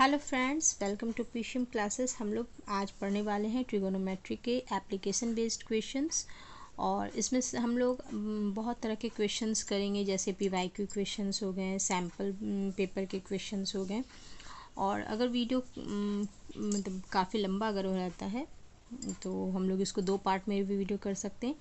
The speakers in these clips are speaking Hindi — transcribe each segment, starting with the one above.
हेलो फ्रेंड्स, वेलकम टू पीशियम क्लासेस। हम लोग आज पढ़ने वाले हैं ट्रिगोनोमेट्री के एप्लीकेशन बेस्ड क्वेश्चंस। और इसमें से हम लोग बहुत तरह के क्वेश्चंस करेंगे, जैसे पीवाईक्यू क्वेश्चंस हो गए, सैम्पल पेपर के क्वेश्चंस हो गए। और अगर वीडियो मतलब काफ़ी लंबा अगर हो जाता है तो हम लोग इसको 2 पार्ट में भी वीडियो कर सकते हैं।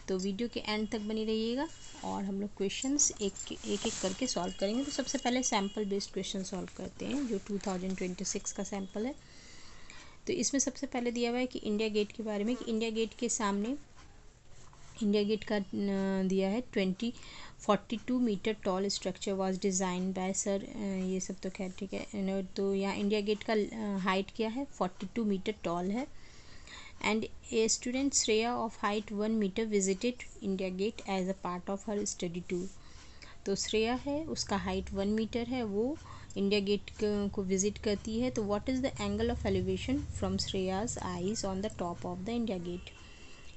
तो वीडियो के एंड तक बनी रहिएगा और हम लोग क्वेश्चंस एक एक करके सॉल्व करेंगे। तो सबसे पहले सैम्पल बेस्ड क्वेश्चन सॉल्व करते हैं, जो 2026 का सैम्पल है। तो इसमें सबसे पहले दिया हुआ है कि इंडिया गेट के बारे में, कि इंडिया गेट के सामने इंडिया गेट का दिया है 42 metre tall structure was design by sir, ये सब तो खैर ठीक है। तो यहाँ इंडिया गेट का हाइट क्या है, 42 मीटर टॉल है। And a student Shreya of height 1 meter visited India Gate as a part of her study tour। तो श्रेया है, उसका हाइट 1 मीटर है, वो इंडिया गेट को विजिट करती है। तो what is the angle of elevation from Shreya's eyes on the top of the India Gate.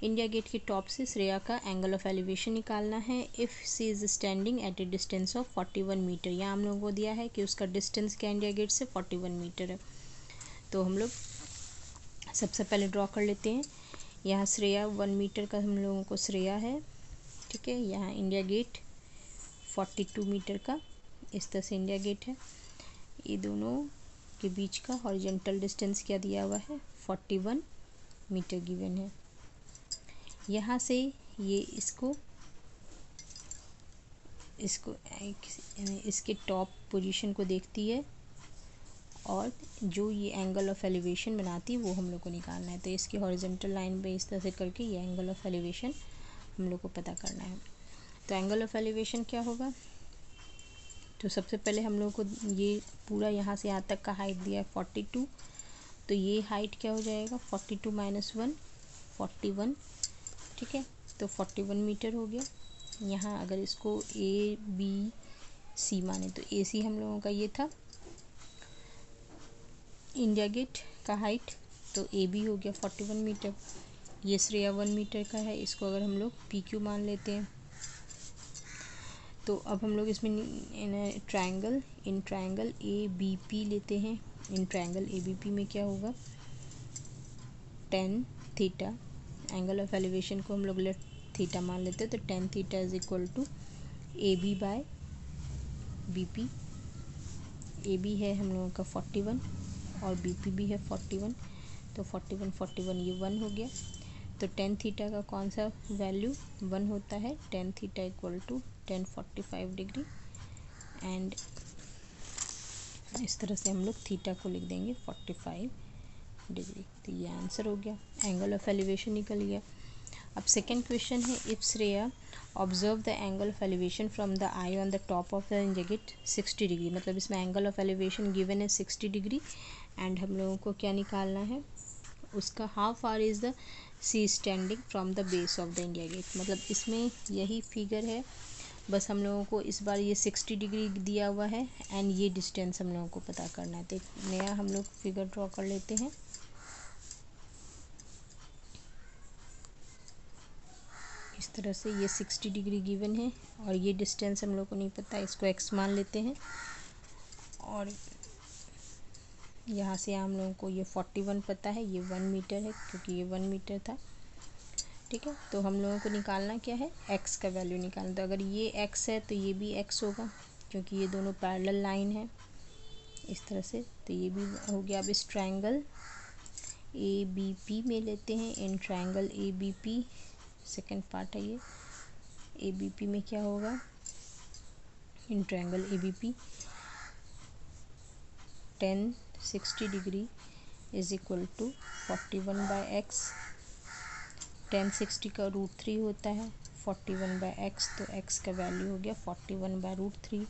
India Gate के टॉप से श्रेया का एंगल ऑफ एलिवेशन निकालना है। If she is standing at a distance of 41 metre. यहाँ हम लोगों को दिया है कि उसका डिस्टेंस क्या इंडिया गेट से 41 मीटर है। तो हम लोग सबसे पहले ड्रॉ कर लेते हैं। यहाँ श्रेया 1 मीटर का हम लोगों को श्रेया है, ठीक है। यहाँ इंडिया गेट 42 मीटर का, इस तरह से इंडिया गेट है। ये दोनों के बीच का हॉरिजॉन्टल डिस्टेंस क्या दिया हुआ है, 41 मीटर गिवन है। यहाँ से ये इसको इसके टॉप पोजीशन को देखती है और जो ये एंगल ऑफ एलिवेशन बनाती है वो हम लोग को निकालना है। तो इसकी हॉरिजॉन्टल लाइन पे इस तरह से करके ये एंगल ऑफ एलिवेशन हम लोग को पता करना है। तो एंगल ऑफ एलिवेशन क्या होगा, तो सबसे पहले हम लोग को ये पूरा यहाँ से यहाँ तक का हाइट दिया है 42। तो ये हाइट क्या हो जाएगा, 42 माइनस 1 41, ठीक है। तो 41 मीटर हो गया। यहाँ अगर इसको ए बी सी माने तो ए सी हम लोगों का ये था इंडिया गेट का हाइट। तो ए बी हो गया 41 मीटर। ये श्रेया 1 मीटर का है, इसको अगर हम लोग पी क्यू मान लेते हैं। तो अब हम लोग इसमें ट्रायंगल ए बी पी लेते हैं। In triangle A B P में क्या होगा, tan theta, angle of elevation को हम लोग लेफ्ट थीटा मान लेते हैं। तो tan theta is equal to A B by B P. A B है हम लोगों का 41 और बी पी भी है 41। तो 41 ये 1 हो गया। तो tan थीटा का कौन सा वैल्यू 1 होता है, tan theta equal to tan 45 degree. And इस तरह से हम लोग थीटा को लिख देंगे 45 डिग्री। तो ये आंसर हो गया, एंगल ऑफ एलिवेशन निकल गया। अब सेकेंड क्वेश्चन है, if Shreya observe the angle of elevation from the eye on the top of the India Gate 60 degree. मतलब इसमें एंगल ऑफ एलिवेशन गिवन है 60 डिग्री एंड हम लोगों को क्या निकालना है, उसका how far is the she standing from the base of the India Gate. मतलब इसमें यही फिगर है, बस हम लोगों को इस बार ये 60 डिग्री दिया हुआ है एंड ये डिस्टेंस हम लोगों को पता करना है। तो एक नया हम लोग फिगर ड्रॉ कर लेते हैं। इस तरह से ये 60 डिग्री गिवन है और ये डिस्टेंस हम लोग को नहीं पता, इसको x मान लेते हैं। और यहाँ से हम लोगों को ये 41 पता है, ये 1 मीटर है क्योंकि ये 1 मीटर था, ठीक है। तो हम लोगों को निकालना क्या है, x का वैल्यू निकालना। तो अगर ये x है तो ये भी x होगा क्योंकि ये दोनों पैरेलल लाइन है, इस तरह से। तो ये भी हो गया। अब इस ट्रायंगल ए बी पी में लेते हैं। In triangle A B P second part है ये, ए बी पी में क्या होगा, in triangle A B P tan 60 degree is equal to 41 by x. tan 60 का √3 होता है, 41 बाय एक्स, तो x का वैल्यू हो गया 41 बाय √3।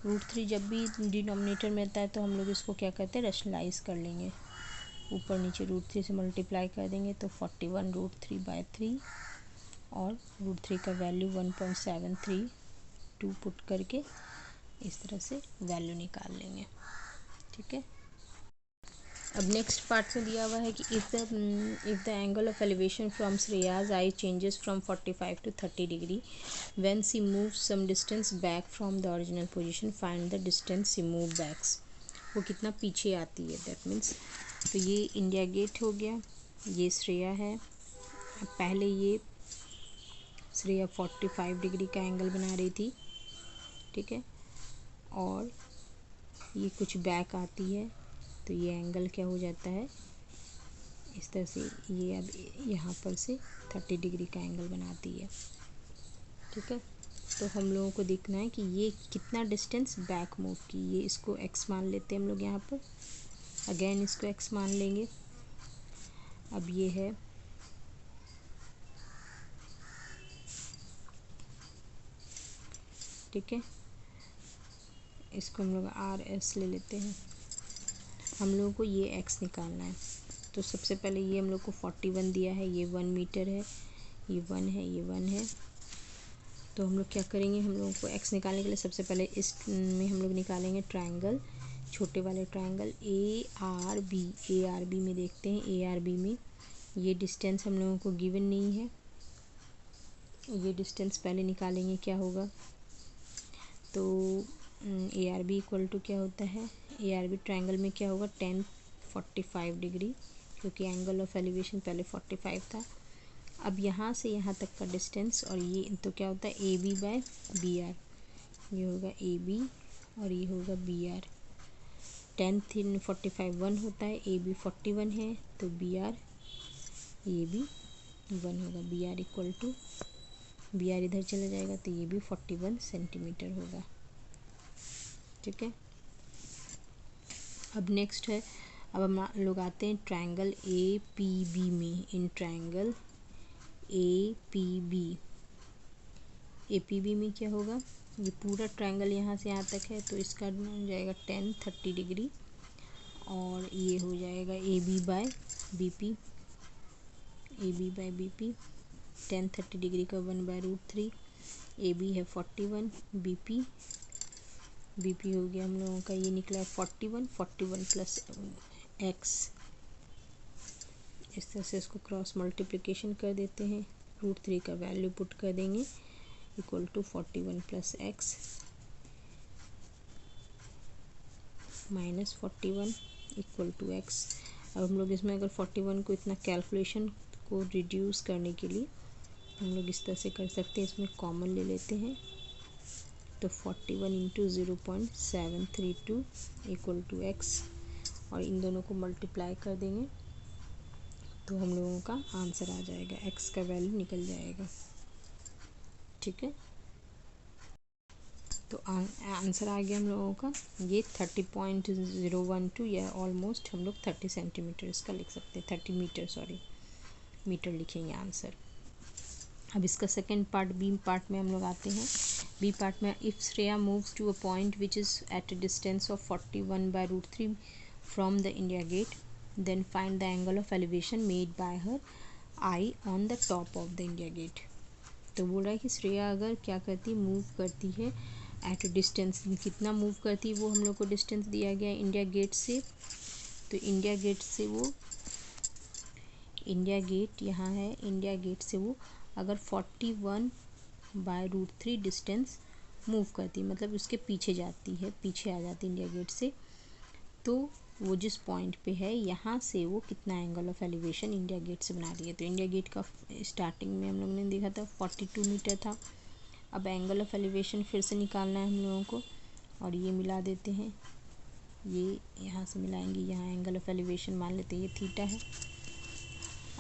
√3 जब भी डिनोमिनेटर में आता है तो हम लोग इसको क्या करते हैं, रैशनलाइज कर लेंगे, ऊपर नीचे √3 से मल्टीप्लाई कर देंगे। तो 41 √3 बाय 3 और √3 का वैल्यू 1.732 पुट करके इस तरह से वैल्यू निकाल लेंगे, ठीक है। अब नेक्स्ट पार्ट में दिया हुआ है कि if the angle of elevation from Shreya's eye changes from 45 to 30 degree when she move some distance back from the original position, find the distance she move backs. वो कितना पीछे आती है, दैट मीन्स। तो ये इंडिया गेट हो गया, ये श्रेया है। अब पहले ये श्रेया 45 डिग्री का एंगल बना रही थी, ठीक है, और ये कुछ बैक आती है तो ये एंगल क्या हो जाता है इस तरह से, ये अब यहाँ पर से 30 डिग्री का एंगल बनाती है, ठीक है। तो हम लोगों को देखना है कि ये कितना डिस्टेंस बैक मूव की। ये इसको x मान लेते हैं हम लोग यहाँ पर, अगेन इसको x मान लेंगे। अब ये है ठीक है, इसको हम लोग RS ले लेते हैं। हम लोगों को ये x निकालना है। तो सबसे पहले ये हम लोग को 41 दिया है, ये 1 मीटर है, ये 1 है, ये 1 है। तो हम लोग क्या करेंगे, हम लोगों को x निकालने के लिए सबसे पहले इस में हम लोग निकालेंगे ट्रायंगल, छोटे वाले ट्रायंगल ARB में देखते हैं। ARB में ये डिस्टेंस हम लोगों को गिवन नहीं है, ये डिस्टेंस पहले निकालेंगे क्या होगा। तो ARB इक्वल टू क्या होता है, ARB ट्रायंगल में क्या होगा 10 45 डिग्री, क्योंकि एंगल ऑफ एलिवेशन पहले 45 था। अब यहाँ से यहाँ तक का डिस्टेंस, और ये तो क्या होता है AB बाय BR, ये होगा AB और ये होगा BR। 10 3 45 1 होता है, AB 41 है तो BR ये भी 1 होगा। BR इक्वल टू BR इधर चला जाएगा तो ये भी 41 सेंटीमीटर होगा, ठीक है। अब नेक्स्ट है, अब हम लोग आते हैं ट्रायंगल APB में। इन ट्रायंगल APB में क्या होगा, ये पूरा ट्रायंगल यहाँ से यहाँ तक है तो इसका हो जाएगा 10 30 डिग्री, और ये हो जाएगा AB by BP, AB by BP 10 30 degree का 1/√3। AB है 41, BP हो गया हम लोगों का, ये निकला 41 प्लस x। इस तरह से इसको क्रॉस मल्टीप्लिकेशन कर देते हैं, √3 का वैल्यू पुट कर देंगे equal to 41 plus x minus 41 equal to x। अब हम लोग इसमें अगर 41 को इतना कैलकुलेशन को रिड्यूस करने के लिए हम लोग इस तरह से कर सकते हैं, इसमें कॉमन ले लेते हैं तो 41 इंटू 0.732 इक्वल टू x, और इन दोनों को मल्टीप्लाई कर देंगे तो हम लोगों का आंसर आ जाएगा, x का वैल्यू निकल जाएगा, ठीक है। तो आंसर आ गया हम लोगों का ये 30.012 या ऑलमोस्ट हम लोग 30 सेंटीमीटर इसका लिख सकते हैं, 30 मीटर, सॉरी मीटर लिखेंगे आंसर। अब इसका सेकंड पार्ट बी पार्ट में हम लोग आते हैं। बी पार्ट में, if Shreya moves to a point which is at a distance of 41/√3 from the India Gate, then find the angle of elevation made by her eye on the top of the India Gate. तो बोल रहा है कि श्रेया अगर क्या करती, मूव करती है एट अ डिस्टेंस, कितना मूव करती है वो हम लोग को डिस्टेंस दिया गया है इंडिया गेट से। तो इंडिया गेट से वो, इंडिया गेट यहाँ है, इंडिया गेट से वो अगर 41/√3 डिस्टेंस मूव करती है, मतलब उसके पीछे जाती है, पीछे आ जाती है इंडिया गेट से, तो वो जिस पॉइंट पे है यहाँ से वो कितना angle of elevation India Gate से बना रही है। तो इंडिया गेट का स्टार्टिंग में हम लोगों ने देखा था 42 मीटर था। अब एंगल ऑफ एलिवेशन फिर से निकालना है हम लोगों को, और ये मिला देते हैं, ये यहाँ से मिलाएंगे, यहाँ एंगल ऑफ एलिवेशन मान लेते हैं ये थीटा है।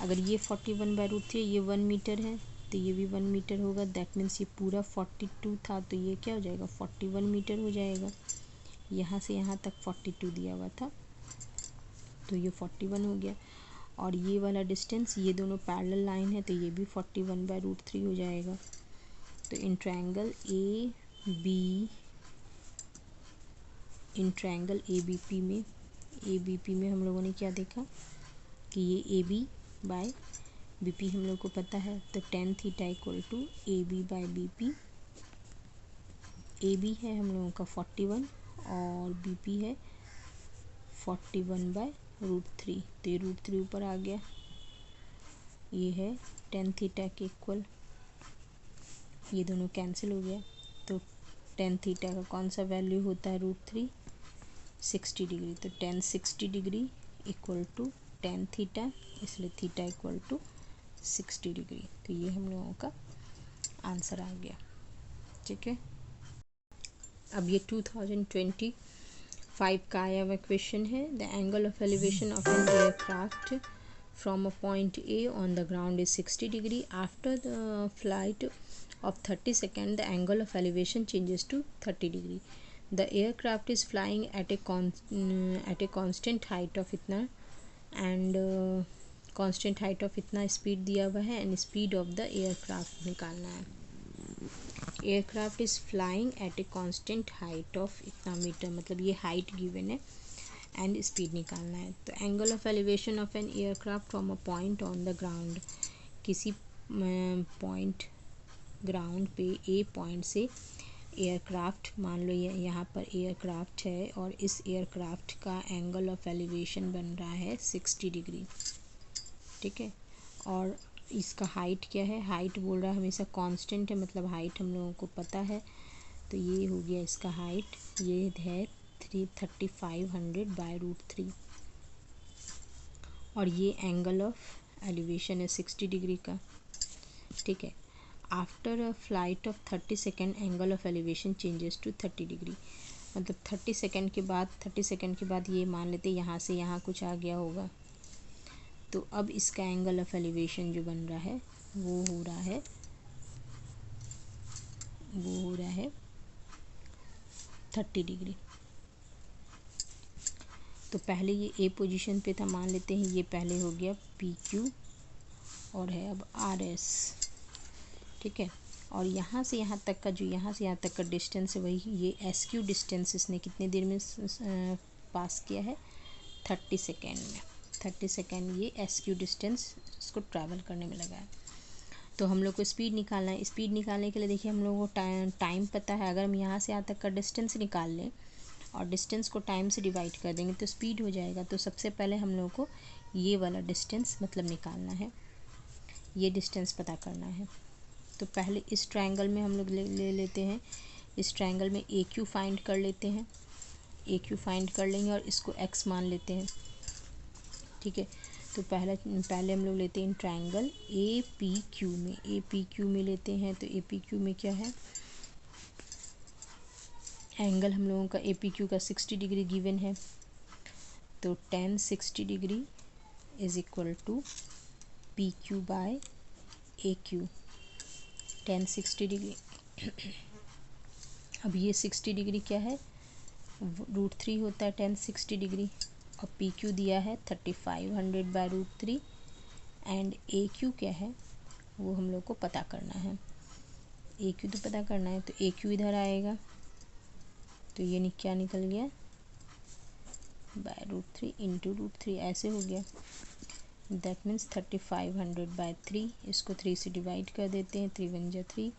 अगर ये 41/√3 ये 1 मीटर है तो ये भी 1 मीटर होगा, दैट मीन्स ये पूरा 42 था तो ये क्या हो जाएगा 41 मीटर हो जाएगा। यहाँ से यहाँ तक 42 दिया हुआ था तो ये 41 हो गया, और ये वाला डिस्टेंस, ये दोनों पैरेलल लाइन है तो ये भी 41/√3 हो जाएगा। तो इन ट्रायंगल ABP में हम लोगों ने क्या देखा कि ये AB बाय BP हम लोग को पता है, तो tan theta equal to AB by BP। AB है हम लोगों का 41 और BP है 41/√3, तो ये √3 ऊपर आ गया, ये है tan थीटा के इक्वल, ये दोनों कैंसिल हो गया। तो tan थीटा का कौन सा वैल्यू होता है √3, 60 डिग्री, तो tan 60 degree equal to tan theta, इसलिए थीटा इक्वल टू 60 डिग्री। तो ये हम लोगों का आंसर आ गया। ठीक है, अब ये 2025 का आया हुआ क्वेश्चन है। The angle of elevation of an aircraft from a point A on the ground is 60 degree. After the flight of 30 seconds, the angle of elevation changes to 30 degree. The aircraft is flying at a constant height of इतना and constant height of इतना speed दिया हुआ है and speed of the aircraft निकालना है। Aircraft is flying at a constant height of इतना मीटर, मतलब ये height given है and speed निकालना है। तो angle of elevation of an aircraft from a point on the ground, किसी पॉइंट ग्राउंड पे ए पॉइंट से एयरक्राफ्ट, मान लो ये यहाँ पर एयरक्राफ्ट है और इस एयरक्राफ्ट का एंगल ऑफ एलिवेशन बन रहा है 60 डिग्री। ठीक है, और इसका हाइट क्या है, हाइट बोल रहा है हमेशा कांस्टेंट है, मतलब हाइट हम लोगों को पता है। तो ये हो गया इसका हाइट, ये है 3500/√3 और ये एंगल ऑफ एलिवेशन है 60 डिग्री का। ठीक है, after a flight of 30 second angle of elevation changes to 30 degree, मतलब 30 सेकेंड के बाद ये मान लेते यहाँ से यहाँ कुछ आ गया होगा। तो अब इसका एंगल ऑफ एलिवेशन जो बन रहा है वो हो रहा है 30 डिग्री। तो पहले ये ए पोजीशन पे था, मान लेते हैं ये पहले हो गया PQ और है अब RS। ठीक है, और यहाँ से यहाँ तक का जो यहाँ से यहाँ तक का डिस्टेंस है वही ये SQ डिस्टेंस इसने कितनी देर में पास किया है, 30 सेकेंड में। 30 सेकेंड ये SQ डिस्टेंस इसको ट्रैवल करने में लगा है। तो हम लोग को स्पीड निकालना है। स्पीड निकालने के लिए देखिए हम लोगों को टाइम पता है। अगर हम यहाँ से यहाँ तक का डिस्टेंस निकाल लें और डिस्टेंस को टाइम से डिवाइड कर देंगे तो स्पीड हो जाएगा। तो सबसे पहले हम लोगों को ये वाला डिस्टेंस मतलब निकालना है, ये डिस्टेंस पता करना है। तो पहले इस ट्रायंगल में हम लोग ले लेते हैं, इस ट्रायंगल में AQ फाइंड कर लेते हैं, AQ फाइंड कर लेंगे और इसको x मान लेते हैं। ठीक है, तो पहले हम लोग लेते हैं ट्रायंगल APQ में, APQ में लेते हैं। तो APQ में क्या है, एंगल हम लोगों का APQ का 60 डिग्री गिवन है। तो tan 60 degree is equal to PQ/AQ, tan 60 degree. अब ये 60 डिग्री क्या है, √3 होता है tan 60 डिग्री और PQ दिया है 3500/√3 एंड AQ क्या है वो हम लोग को पता करना है। AQ तो पता करना है, तो AQ इधर आएगा, तो ये क्या निकल गया, √3 इंटू √3 ऐसे हो गया। दैट मीन्स 3500/3, इसको 3 से डिवाइड कर देते हैं। 3 1 जा 3,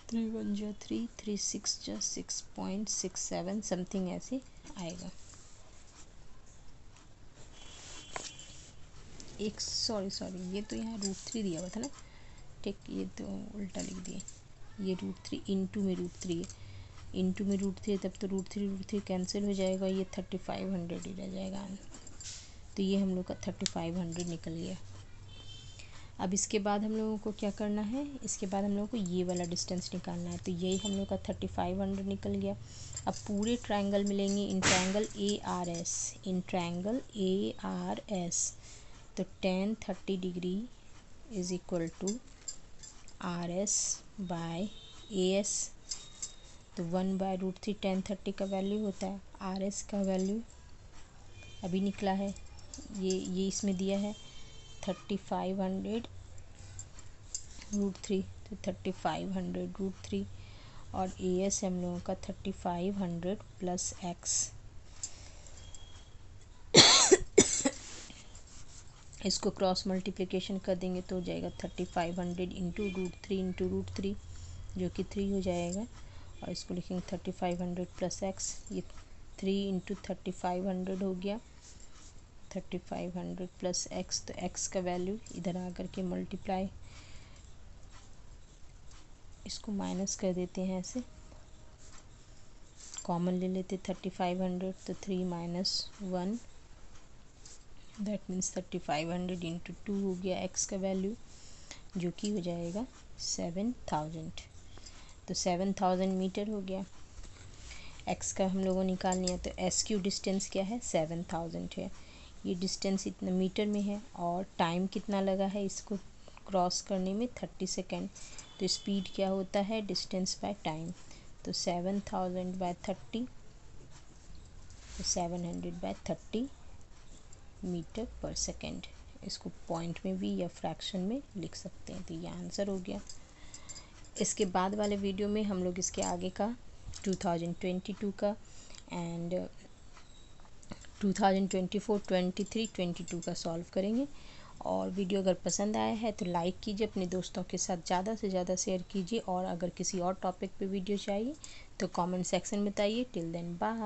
3 1 जा 3, 3 6 जा 6.67 समथिंग ऐसे आएगा। सॉरी ये तो यहाँ √3 दिया हुआ था ना, ठीक, ये तो उल्टा लिख दिए। ये √3 इंटू में √3 है, इंटू में √3 है, तब तो √3 कैंसिल हो जाएगा, ये 3500 ही रह जाएगा। तो ये हम लोग का 3500 निकल गया। अब इसके बाद हम लोगों को क्या करना है, इसके बाद हम लोगों को ये वाला डिस्टेंस निकालना है। तो यही हम लोग का 3500 निकल गया। अब पूरे ट्रायंगल मिलेंगे इन ट्रायंगल ARS, तो tan 30 degree is equal to RS/AS। तो 1/√3 tan 30 का वैल्यू होता है, RS का वैल्यू अभी निकला है, ये इसमें दिया है 3500√3, तो 3500√3 और AS हम लोगों का 3500 प्लस x। इसको क्रॉस मल्टीप्लिकेशन कर देंगे तो हो जाएगा 3500 इंटू √3 जो कि 3 हो जाएगा, और इसको लिखेंगे 3500 प्लस x, ये 3 इंटू 3500 हो गया 3500 प्लस x। तो x का वैल्यू इधर आकर के मल्टीप्लाई, इसको माइनस कर देते हैं ऐसे, कॉमन ले लेते 3500, तो 3 माइनस 1 दैट मीन्स 3500 इंटू 2 हो गया एक्स का वैल्यू, जो कि हो जाएगा 7000। तो 7000 मीटर हो गया। एक्स का हम लोगों निकाल लिया, तो एस क्यू डिस्टेंस क्या है 7000 है। ये डिस्टेंस इतना मीटर में है और टाइम कितना लगा है इसको क्रॉस करने में 30 सेकेंड। तो स्पीड क्या होता है डिस्टेंस बाय टाइम। तो 7000 बाय 30, तो 700 बाय 30 मीटर पर सेकेंड। इसको पॉइंट में भी या फ्रैक्शन में लिख सकते हैं। तो ये आंसर हो गया। इसके बाद वाले वीडियो में हम लोग इसके आगे का 2022 का एंड 2024, 23, 22 का सॉल्व करेंगे। और वीडियो अगर पसंद आया है तो लाइक कीजिए, अपने दोस्तों के साथ ज़्यादा से ज़्यादा शेयर कीजिए, और अगर किसी और टॉपिक पे वीडियो चाहिए तो कमेंट सेक्शन में बताइए। Till then bye.